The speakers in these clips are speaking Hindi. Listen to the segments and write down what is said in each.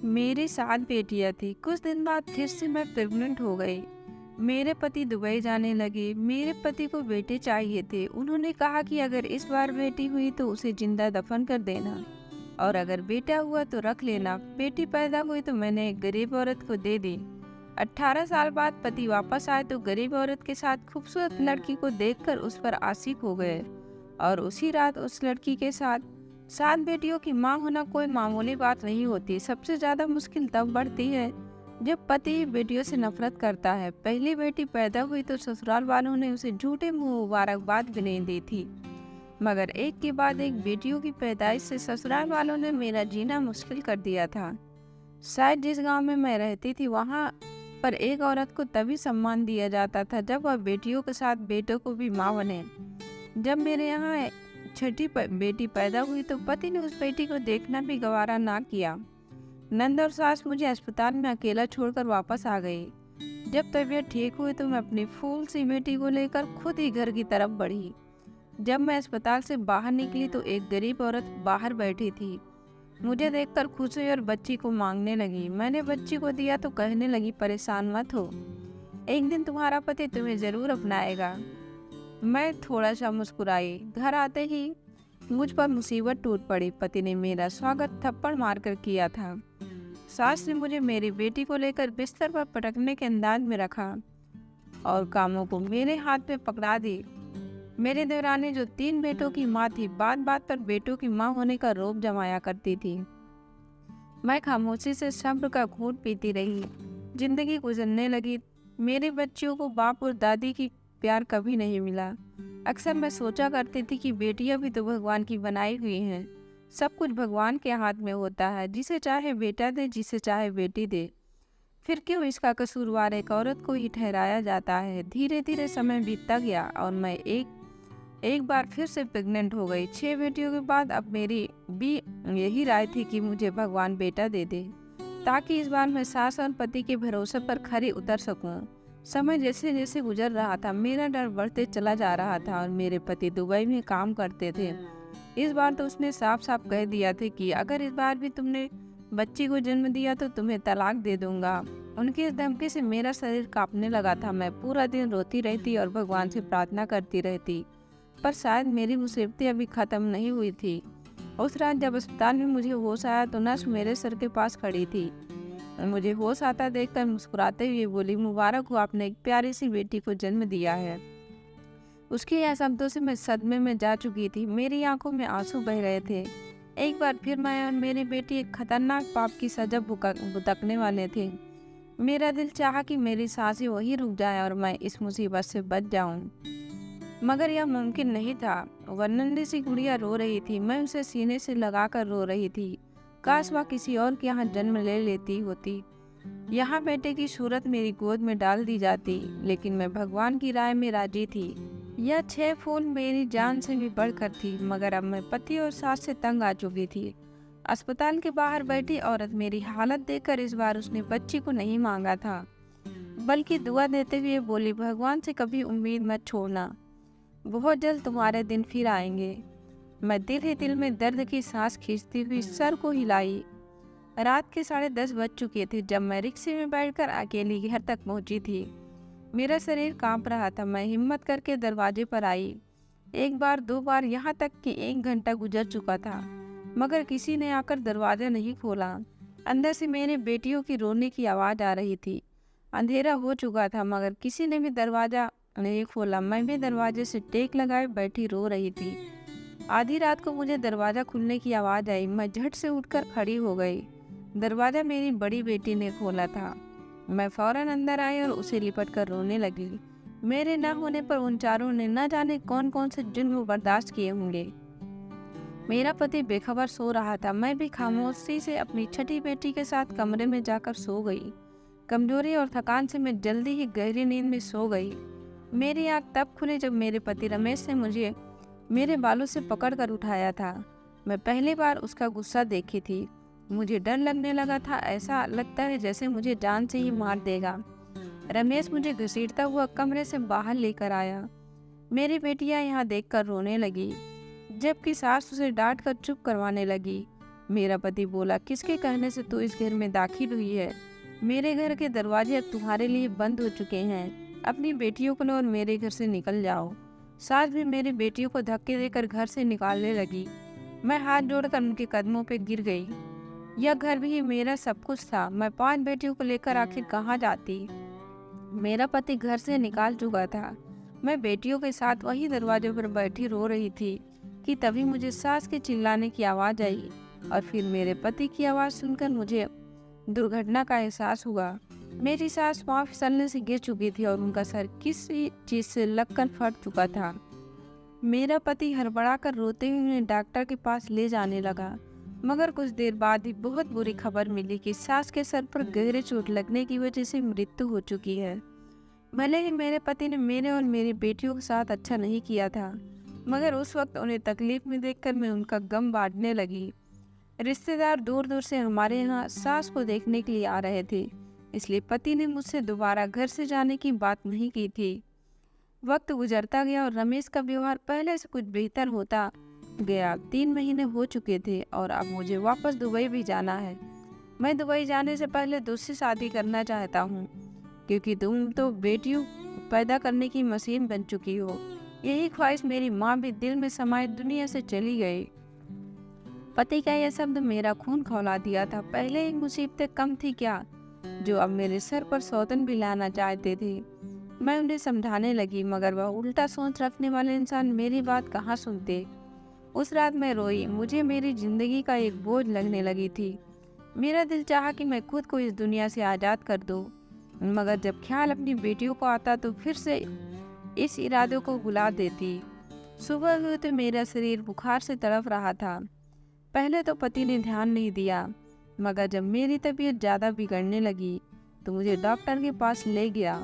मेरी 7 बेटियां थी। कुछ दिन बाद फिर से मैं प्रेग्नेंट हो गई। मेरे पति दुबई जाने लगे। मेरे पति को बेटे चाहिए थे। उन्होंने कहा कि अगर इस बार बेटी हुई तो उसे जिंदा दफन कर देना और अगर बेटा हुआ तो रख लेना। बेटी पैदा हुई तो मैंने एक गरीब औरत को दे दी। 18 साल बाद पति वापस आए तो गरीब औरत के साथ खूबसूरत लड़की को देखकर उस पर आशिक हो गए और उसी रात उस लड़की के साथ 7 बेटियों की मां होना कोई मामूली बात नहीं होती। सबसे ज्यादा मुश्किल तब बढ़ती है जब पति बेटियों से नफरत करता है। पहली बेटी पैदा हुई तो ससुराल वालों ने उसे झूठे मुंह मुबारकबाद भी नहीं दी थी, मगर एक के बाद एक बेटियों की पैदाइश से ससुराल वालों ने मेरा जीना मुश्किल कर दिया था। शायद जिस गांव में मैं रहती थी वहां पर एक औरत को तभी सम्मान दिया जाता था जब वह बेटियों के साथ बेटों को भी माँ बने। जब मेरे यहाँ छठी बेटी पैदा हुई तो पति ने उस बेटी को देखना भी गवारा ना किया। नंद और सास मुझे अस्पताल में अकेला छोड़कर वापस आ गई। जब तबीयत ठीक हुई तो मैं अपनी फूल सी बेटी को लेकर खुद ही घर की तरफ बढ़ी। जब मैं अस्पताल से बाहर निकली तो एक गरीब औरत बाहर बैठी थी। मुझे देखकर खुश हुई और बच्ची को मांगने लगी। मैंने बच्ची को दिया तो कहने लगी, परेशान मत हो, एक दिन तुम्हारा पति तुम्हें जरूर अपनाएगा। मैं थोड़ा सा मुस्कुराई। घर आते ही मुझ पर मुसीबत टूट पड़ी। पति ने मेरा स्वागत थप्पड़ मारकर किया था। सास ने मुझे मेरी बेटी को लेकर बिस्तर पर पटकने के अंदाज में रखा और कामों को मेरे हाथ में पकड़ा दी। मेरी देवरानी जो 3 बेटों की माँ थी, बात बात पर बेटों की माँ होने का रोब जमाया करती थी। मैं खामोशी से सब्र का घूंट पीती रही। जिंदगी गुजरने लगी। मेरे बच्चियों को बाप और दादी की प्यार कभी नहीं मिला। अक्सर मैं सोचा करती थी कि बेटियां भी तो भगवान की बनाई हुई हैं। सब कुछ भगवान के हाथ में होता है, जिसे चाहे बेटा दे, जिसे चाहे बेटी दे। फिर क्यों इसका कसूरवार एक औरत को ही ठहराया जाता है। धीरे धीरे समय बीतता गया और मैं एक बार फिर से प्रेग्नेंट हो गई। 6 बेटियों के बाद अब मेरी भी यही राय थी कि मुझे भगवान बेटा दे दे, ताकि इस बार मैं सास और पति के भरोसे पर खरी उतर सकूं। समय जैसे जैसे गुजर रहा था मेरा डर बढ़ते चला जा रहा था और मेरे पति दुबई में काम करते थे। इस बार तो उसने साफ साफ कह दिया था कि अगर इस बार भी तुमने बच्ची को जन्म दिया तो तुम्हें तलाक दे दूंगा। उनकी इस धमकी से मेरा शरीर कांपने लगा था। मैं पूरा दिन रोती रहती और भगवान से प्रार्थना करती रहती, पर शायद मेरी मुसीबतें अभी खत्म नहीं हुई थी। उस रात जब अस्पताल में मुझे होश आया तो नर्स मेरे सर के पास खड़ी थी। मुझे होश आता देखकर मुस्कुराते हुए बोली, मुबारक हो, आपने एक प्यारी सी बेटी को जन्म दिया है। उसके यह शब्दों से मैं सदमे में जा चुकी थी। मेरी आंखों में आंसू बह रहे थे। एक बार फिर मैं और मेरी बेटी एक खतरनाक पाप की सजा भुगतने वाले थे। मेरा दिल चाहा कि मेरी सांसें वहीं रुक जाए और मैं इस मुसीबत से बच जाऊं, मगर यह मुमकिन नहीं था। वह नन्ही सी गुड़िया रो रही थी। मैं उसे सीने से लगाकर रो रही थी। काश वह किसी और के यहाँ जन्म ले लेती होती। यहाँ बेटे की सूरत मेरी गोद में डाल दी जाती, लेकिन मैं भगवान की राय में राजी थी। यह 6 फूल मेरी जान से भी बढ़कर थी, मगर अब मैं पति और सास से तंग आ चुकी थी। अस्पताल के बाहर बैठी औरत मेरी हालत देखकर इस बार उसने बच्ची को नहीं मांगा था, बल्कि दुआ देते हुए बोली, भगवान से कभी उम्मीद मत छोड़ना, बहुत जल्द तुम्हारे दिन फिर आएंगे। मैं दिल ही दिल में दर्द की सांस खींचती हुई सर को हिलाई। रात के 10:30 बज चुके थे जब मैं रिक्शे में बैठकर अकेली घर तक पहुंची थी। मेरा शरीर कांप रहा था। मैं हिम्मत करके दरवाजे पर आई। एक बार 2 बार, यहाँ तक कि 1 घंटा गुजर चुका था, मगर किसी ने आकर दरवाजा नहीं खोला। अंदर से मेरी बेटियों की रोने की आवाज़ आ रही थी। अंधेरा हो चुका था, मगर किसी ने भी दरवाज़ा नहीं खोला। मैं भी दरवाजे से टेक लगाए बैठी रो रही थी। आधी रात को मुझे दरवाज़ा खुलने की आवाज़ आई। मैं झट से उठकर खड़ी हो गई। दरवाज़ा मेरी बड़ी बेटी ने खोला था। मैं फौरन अंदर आई और उसे लिपट कर रोने लगी। मेरे न होने पर उन चारों ने न जाने कौन कौन से जुल्म बर्दाश्त किए होंगे। मेरा पति बेखबर सो रहा था। मैं भी खामोशी से अपनी छठी बेटी के साथ कमरे में जाकर सो गई। कमजोरी और थकान से मैं जल्दी ही गहरी नींद में सो गई। मेरी आँख तब खुली जब मेरे पति रमेश ने मुझे मेरे बालों से पकड़कर उठाया था। मैं पहली बार उसका गुस्सा देखी थी। मुझे डर लगने लगा था। ऐसा लगता है जैसे मुझे जान से ही मार देगा। रमेश मुझे घसीटता हुआ कमरे से बाहर लेकर आया। मेरी बेटियां यहाँ देखकर रोने लगी, जबकि सास उसे डांट कर चुप करवाने लगी। मेरा पति बोला, किसके कहने से तू इस घर में दाखिल हुई है? मेरे घर के दरवाजे अब तुम्हारे लिए बंद हो चुके हैं। अपनी बेटियों को लो और मेरे घर से निकल जाओ। सास भी मेरी बेटियों को धक्के देकर घर से निकालने लगी। मैं हाथ जोड़कर उनके कदमों पे गिर गई। यह घर भी मेरा सब कुछ था। मैं 5 बेटियों को लेकर आखिर कहाँ जाती? मेरा पति घर से निकाल चुका था। मैं बेटियों के साथ वही दरवाजे पर बैठी रो रही थी कि तभी मुझे सास के चिल्लाने की आवाज़ आई और फिर मेरे पति की आवाज़ सुनकर मुझे दुर्घटना का एहसास हुआ। मेरी सास पाँव फिसलने से गिर चुकी थी और उनका सर किसी चीज़ से लगकर फट चुका था। मेरा पति हड़बड़ाकर रोते हुए उन्हें डॉक्टर के पास ले जाने लगा, मगर कुछ देर बाद ही बहुत बुरी खबर मिली कि सास के सर पर गहरे चोट लगने की वजह से मृत्यु हो चुकी है। भले ही मेरे पति ने मेरे और मेरी बेटियों के साथ अच्छा नहीं किया था, मगर उस वक्त उन्हें तकलीफ में देखकर मैं उनका गम बांटने लगी। रिश्तेदार दूर दूर से हमारे यहाँ सास को देखने के लिए आ रहे थे, इसलिए पति ने मुझसे दोबारा घर से जाने की बात नहीं की थी। वक्त गुजरता गया और रमेश का व्यवहार पहले से कुछ बेहतर होता गया। 3 महीने हो चुके थे और अब मुझे वापस दुबई भी जाना है। मैं दुबई जाने से पहले दूसरी शादी करना चाहता हूँ, क्योंकि तुम तो बेटियों पैदा करने की मशीन बन चुकी हो। यही ख्वाहिश मेरी माँ भी दिल में समाये दुनिया से चली गई। पति का यह शब्द मेरा खून खौला दिया था। पहले ही मुसीबतें कम थी क्या, जो अब मेरे सर पर सौतन भी लाना चाहते थे। मैं उन्हें समझाने लगी, मगर वह उल्टा सोच रखने वाले इंसान मेरी बात कहाँ सुनते। उस रात मैं रोई। मुझे मेरी जिंदगी का एक बोझ लगने लगी थी। मेरा दिल चाहा कि मैं खुद को इस दुनिया से आज़ाद कर दूं, मगर जब ख्याल अपनी बेटियों को आता तो फिर से इस इरादे को भुला देती। सुबह हुई तो मेरा शरीर बुखार से तड़प रहा था। पहले तो पति ने ध्यान नहीं दिया, मगर जब मेरी तबीयत ज़्यादा बिगड़ने लगी तो मुझे डॉक्टर के पास ले गया।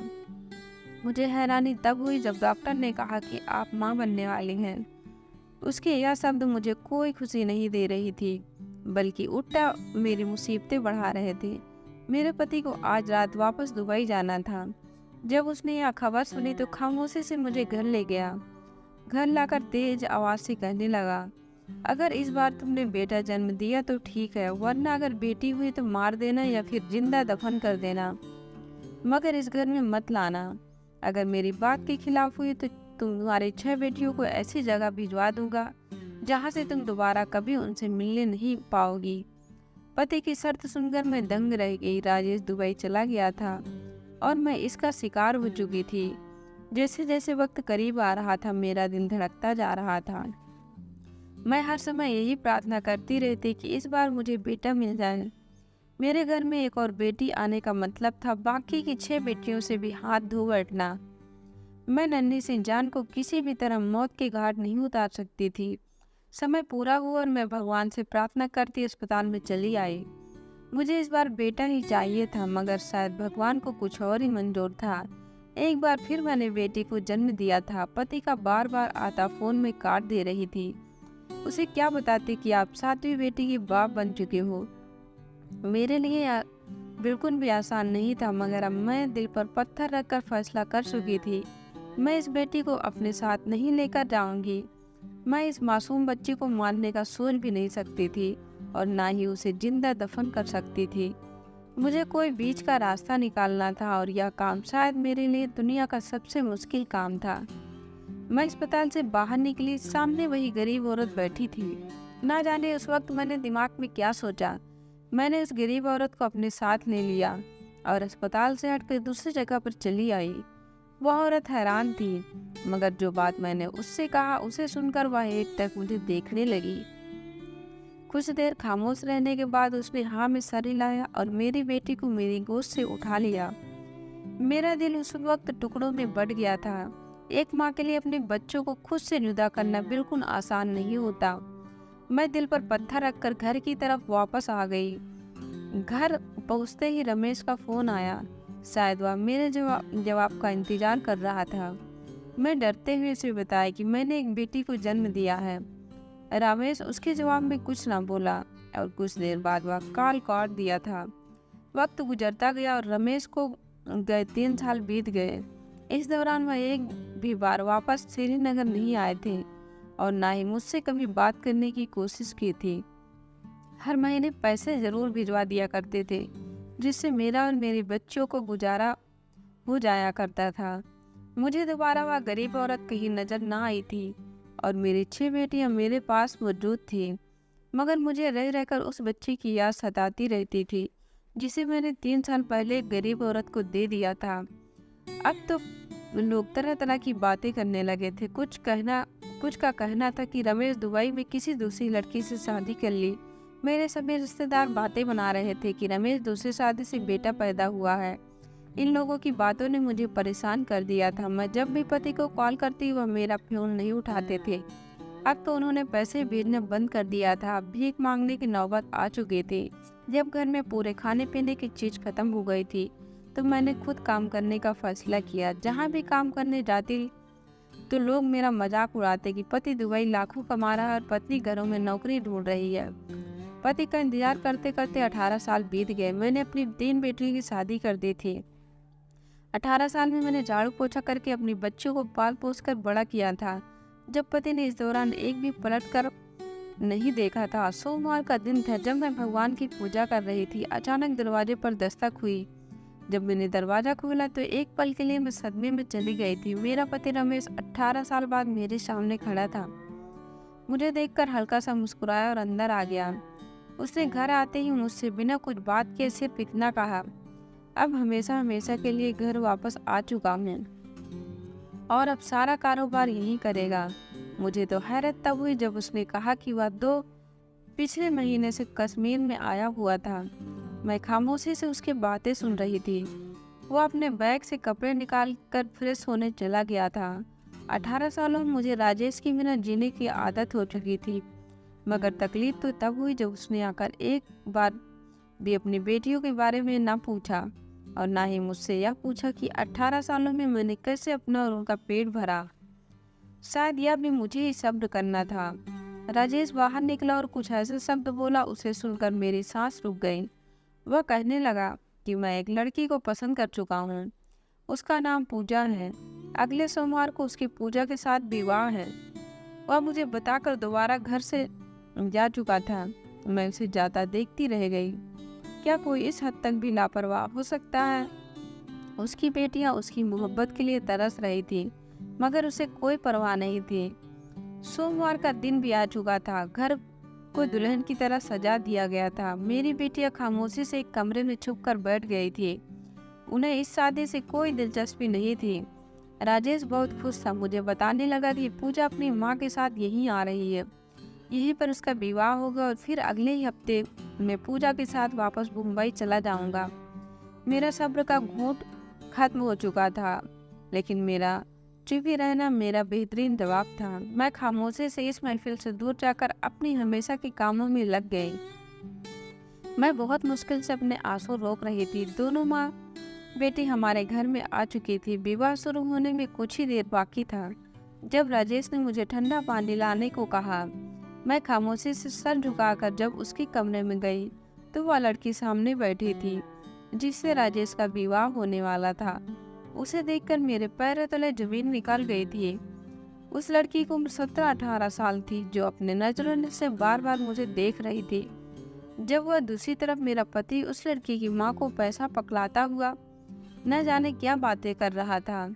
मुझे हैरानी तब हुई जब डॉक्टर ने कहा कि आप माँ बनने वाली हैं। उसके यह शब्द मुझे कोई खुशी नहीं दे रही थी, बल्कि उल्टा मेरी मुसीबतें बढ़ा रहे थे। मेरे पति को आज रात वापस दुबई जाना था। जब उसने यह खबर सुनी तो खामोशी से मुझे घर ले गया। घर लाकर तेज आवाज़ से कहने लगा, अगर इस बार तुमने बेटा जन्म दिया तो ठीक है, वरना अगर बेटी हुई तो मार देना या फिर जिंदा दफन कर देना, मगर इस घर में मत लाना। अगर मेरी बात के खिलाफ हुई तो तुम्हारी 6 बेटियों को ऐसी जगह भिजवा दूंगा जहां से तुम दोबारा कभी उनसे मिलने नहीं पाओगी। पति की शर्त सुनकर मैं दंग रह गई। राजेश दुबई चला गया था और मैं इसका शिकार हो चुकी थी। जैसे जैसे वक्त करीब आ रहा था मेरा दिल धड़कता जा रहा था। मैं हर समय यही प्रार्थना करती रहती कि इस बार मुझे बेटा मिल जाए। मेरे घर में एक और बेटी आने का मतलब था बाकी की 6 बेटियों से भी हाथ धो बैठना। मैं नन्ही सी जान को किसी भी तरह मौत के घाट नहीं उतार सकती थी। समय पूरा हुआ और मैं भगवान से प्रार्थना करती अस्पताल में चली आई। मुझे इस बार बेटा ही चाहिए था, मगर शायद भगवान को कुछ और ही मंजूर था। एक बार फिर मैंने बेटी को जन्म दिया था। पति का बार बार आता फोन में काट दे रही थी। उसे क्या बताती कि आप 7वीं बेटी के बाप बन चुके हो। मेरे लिए बिल्कुल भी आसान नहीं था, मगर अब मैं दिल पर पत्थर रखकर फैसला कर चुकी थी। मैं इस बेटी को अपने साथ नहीं लेकर जाऊंगी। मैं इस मासूम बच्ची को मारने का सोच भी नहीं सकती थी और ना ही उसे जिंदा दफन कर सकती थी। मुझे कोई बीच का रास्ता निकालना था और यह काम शायद मेरे लिए दुनिया का सबसे मुश्किल काम था। मैं अस्पताल से बाहर निकली, सामने वही गरीब औरत बैठी थी। ना जाने उस वक्त मैंने दिमाग में क्या सोचा। मैंने उस गरीब औरत को अपने साथ ले लिया और अस्पताल से हटकर दूसरी जगह पर चली आई। वह औरत हैरान थी, मगर जो बात मैंने उससे कहा उसे सुनकर वह एकटक मुझे देखने लगी। कुछ देर खामोश रहने के बाद उसने हाँ में सर हिलाया और मेरी बेटी को मेरी गोद से उठा लिया। मेरा दिल उस वक्त टुकड़ों में बट गया था। एक माँ के लिए अपने बच्चों को खुद से जुदा करना बिल्कुल आसान नहीं होता। मैं दिल पर पत्थर रखकर घर की तरफ वापस आ गई। घर पहुँचते ही रमेश का फोन आया। शायद वह मेरे जवाब का इंतजार कर रहा था। मैं डरते हुए उसे बताया कि मैंने एक बेटी को जन्म दिया है। रमेश उसके जवाब में कुछ ना बोला और कुछ देर बाद वह कॉल काट दिया था। वक्त गुजरता गया और रमेश को गए 3 साल बीत गए। इस दौरान वह एक भी बार वापस श्रीनगर नहीं आए थे और ना ही मुझसे कभी बात करने की कोशिश की थी। हर महीने पैसे ज़रूर भिजवा दिया करते थे, जिससे मेरा और मेरे बच्चों को गुजारा हो जाया करता था। मुझे दोबारा वह गरीब औरत कहीं नज़र ना आई थी और मेरी 6 बेटियां मेरे पास मौजूद थी, मगर मुझे रह रहकर उस बच्ची की याद सताती रहती थी, जिसे मैंने 3 साल पहले एक गरीब औरत को दे दिया था। अब तो लोग तरह तरह की बातें करने लगे थे। कुछ का कहना था कि रमेश दुबई में किसी दूसरी लड़की से शादी कर ली। मेरे सभी रिश्तेदार बातें बना रहे थे कि रमेश दूसरी शादी से बेटा पैदा हुआ है। इन लोगों की बातों ने मुझे परेशान कर दिया था। मैं जब भी पति को कॉल करती वह मेरा फोन नहीं उठाते थे। अब तो उन्होंने पैसे भेजना बंद कर दिया था। भीख मांगने की नौबत आ चुकी थी। जब घर में पूरे खाने पीने की चीज खत्म हो गई थी तो मैंने खुद काम करने का फैसला किया। जहाँ भी काम करने जाती तो लोग मेरा मजाक उड़ाते कि पति दुबई लाखों कमा रहा है और पत्नी घरों में नौकरी ढूंढ रही है। पति का इंतजार करते करते 18 साल बीत गए। मैंने अपनी 3 बेटियों की शादी कर दी थी। 18 साल में मैंने झाड़ू पोछा करके अपनी बच्चों को पाल पोस कर बड़ा किया था। जब पति ने इस दौरान एक भी पलट कर नहीं देखा था। सोमवार का दिन था जब मैं भगवान की पूजा कर रही थी। अचानक दरवाजे पर दस्तक हुई। जब मैंने दरवाजा खोला तो एक पल के लिए मैं सदमे में चली गई थी। मेरा पति रमेश 18 साल बाद मेरे सामने खड़ा था। मुझे देखकर हल्का सा मुस्कुराया और अंदर आ गया। उसने घर आते ही मुझसे बिना कुछ बात किए सिर्फ इतना कहा, अब हमेशा हमेशा के लिए घर वापस आ चुका हूँ और अब सारा कारोबार यही करेगा। मुझे तो हैरत तब हुई जब उसने कहा कि वह पिछले महीने से कश्मीर में आया हुआ था। मैं खामोशी से उसकी बातें सुन रही थी। वो अपने बैग से कपड़े निकाल कर फ्रेश होने चला गया था। 18 सालों में मुझे राजेश की बिना जीने की आदत हो चुकी थी, मगर तकलीफ तो तब हुई जब उसने आकर एक बार भी अपनी बेटियों के बारे में ना पूछा और ना ही मुझसे यह पूछा कि 18 सालों में मैंने कैसे अपना और उनका पेट भरा। शायद यह भी मुझे ही सब्र करना था। राजेश बाहर निकला और कुछ ऐसे शब्द बोला, उसे सुनकर मेरी सांस रुक गई। वह कहने लगा कि मैं एक लड़की को पसंद कर चुका हूँ। उसका नाम पूजा है। अगले सोमवार को उसकी पूजा के साथ विवाह है। वह मुझे बताकर दोबारा घर से जा चुका था। मैं उसे जाता देखती रह गई। क्या कोई इस हद तक भी लापरवाह हो सकता है? उसकी बेटियां उसकी मोहब्बत के लिए तरस रही थी, मगर उसे कोई परवाह नहीं थी। सोमवार का दिन भी आ चुका था। घर को दुल्हन की तरह सजा दिया गया था। मेरी बेटियां खामोशी से एक कमरे में छुप कर बैठ गई थी। उन्हें इस शादी से कोई दिलचस्पी नहीं थी। राजेश बहुत खुश था। मुझे बताने लगा कि पूजा अपनी माँ के साथ यहीं आ रही है, यहीं पर उसका विवाह होगा और फिर अगले ही हफ्ते मैं पूजा के साथ वापस मुंबई चला जाऊंगा। मेरा सब्र का घूंट खत्म हो चुका था, लेकिन मेरा चुप ही रहना मेरा बेहतरीन जवाब था। मैं खामोशी से इस महफिल से दूर जाकर अपनी हमेशा के कामों में लग गई। मैं बहुत मुश्किल से अपने आंसू रोक रही थी। दोनों माँ बेटी हमारे घर में आ चुकी थी। विवाह शुरू होने में कुछ ही देर बाकी था जब राजेश ने मुझे ठंडा पानी लाने को कहा। मैं खामोशी से सर झुकाकर जब उसके कमरे में गई तो वह लड़की सामने बैठी थी जिससे राजेश का विवाह होने वाला था। उसे देखकर मेरे पैरों तले जमीन निकल गई थी। उस लड़की की उम्र 17-18 साल थी, जो अपने नजरों से बार बार मुझे देख रही थी। जब वह दूसरी तरफ मेरा पति उस लड़की की माँ को पैसा पकड़ाता हुआ न जाने क्या बातें कर रहा था।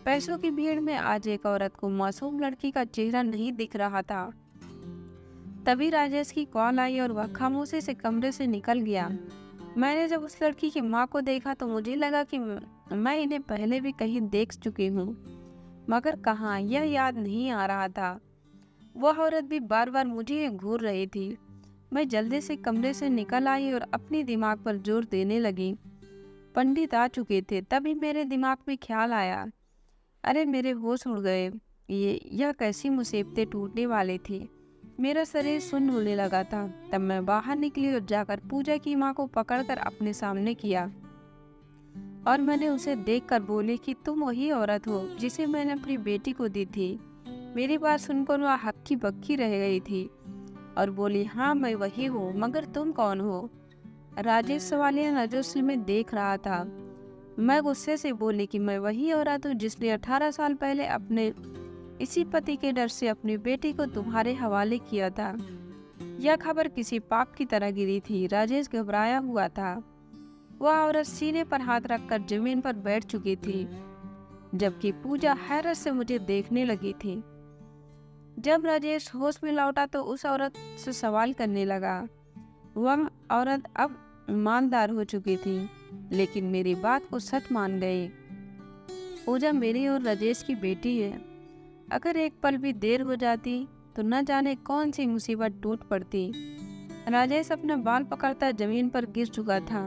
पैसों की भीड़ में आज एक औरत को मासूम लड़की का चेहरा नहीं दिख रहा था। तभी राजेश की कॉल आई और वह खामोशी से कमरे से निकल गया। मैंने जब उस लड़की की माँ को देखा तो मुझे लगा कि मैं इन्हें पहले भी कहीं देख चुकी हूँ, मगर कहाँ, यह याद नहीं आ रहा था। वह औरत भी बार बार मुझे घूर रही थी। मैं जल्दी से कमरे से निकल आई और अपने दिमाग पर जोर देने लगी। पंडित आ चुके थे। तभी मेरे दिमाग में ख्याल आया, अरे मेरे होश उड़ गए। यह कैसी मुसीबतें टूटने वाली थी। मेरा शरीर सुन्न होने लगा था। तब मैं बाहर निकली और जाकर पूजा की माँ को पकड़कर अपने सामने किया और मैंने उसे देखकर बोली कि तुम वही औरत हो जिसे मैंने अपनी बेटी को दी थी। मेरी बात सुनकर वह हक्की बक्की रह गई थी और बोली, हाँ मैं वही हूँ, मगर तुम कौन हो? राजेश सवालिया नजरों से मैं देख रहा था। मैं गुस्से से बोली कि मैं वही औरत हूँ जिसने 18 साल पहले अपने इसी पति के डर से अपनी बेटी को तुम्हारे हवाले किया था। यह खबर किसी पाप की तरह गिरी थी। राजेश घबराया हुआ था। वह औरत सीने पर हाथ रखकर जमीन पर बैठ चुकी थी, जबकि पूजा हैरत से मुझे देखने लगी थी। जब राजेश होश में लौटा तो उस औरत से सवाल करने लगा। वह औरत अब ईमानदार हो चुकी थी, लेकिन मेरी बात को सच मान गई। पूजा मेरी और राजेश की बेटी है। अगर एक पल भी देर हो जाती तो न जाने कौन सी मुसीबत टूट पड़ती। राजेश अपना बाल पकड़ता जमीन पर गिर चुका था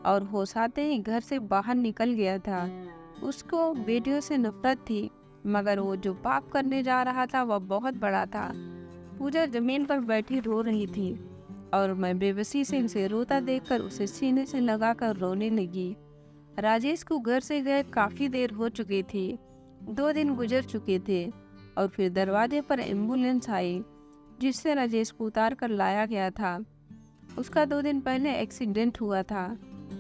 और होश आते ही घर से बाहर निकल गया था। उसको बेटियों से नफरत थी, मगर वो जो पाप करने जा रहा था वह बहुत बड़ा था। पूजा जमीन पर बैठी रो रही थी और मैं बेबसी से उसे रोता देखकर उसे सीने से लगाकर रोने लगी। राजेश को घर से गए काफी देर हो चुकी थी। 2 दिन गुजर चुके थे और फिर दरवाजे पर एम्बुलेंस आई, जिससे राजेश को उतार कर लाया गया था। उसका 2 दिन पहले एक्सीडेंट हुआ था।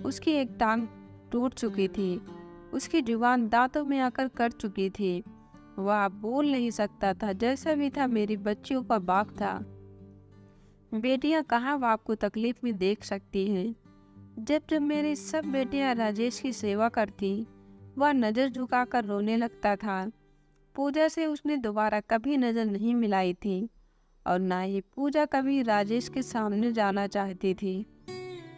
उसकी एक टांग टूट चुकी थी। उसकी जुबान दांतों में आकर कट चुकी थी। वह अब बोल नहीं सकता था। जैसा भी था, मेरी बच्चियों का बाप था। बेटियां कहाँ बाप को तकलीफ में देख सकती हैं। जब जब मेरी सब बेटियां राजेश की सेवा करती, वह नज़र झुकाकर रोने लगता था। पूजा से उसने दोबारा कभी नज़र नहीं मिलाई थी और ना ही पूजा कभी राजेश के सामने जाना चाहती थी।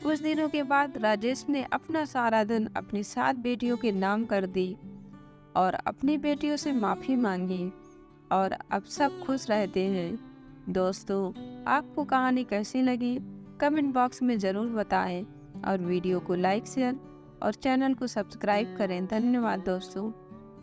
कुछ दिनों के बाद राजेश ने अपना सारा धन अपनी 7 बेटियों के नाम कर दी और अपनी बेटियों से माफ़ी मांगी और अब सब खुश रहते हैं। दोस्तों, आपको कहानी कैसी लगी कमेंट बॉक्स में ज़रूर बताएं और वीडियो को लाइक शेयर और चैनल को सब्सक्राइब करें। धन्यवाद दोस्तों।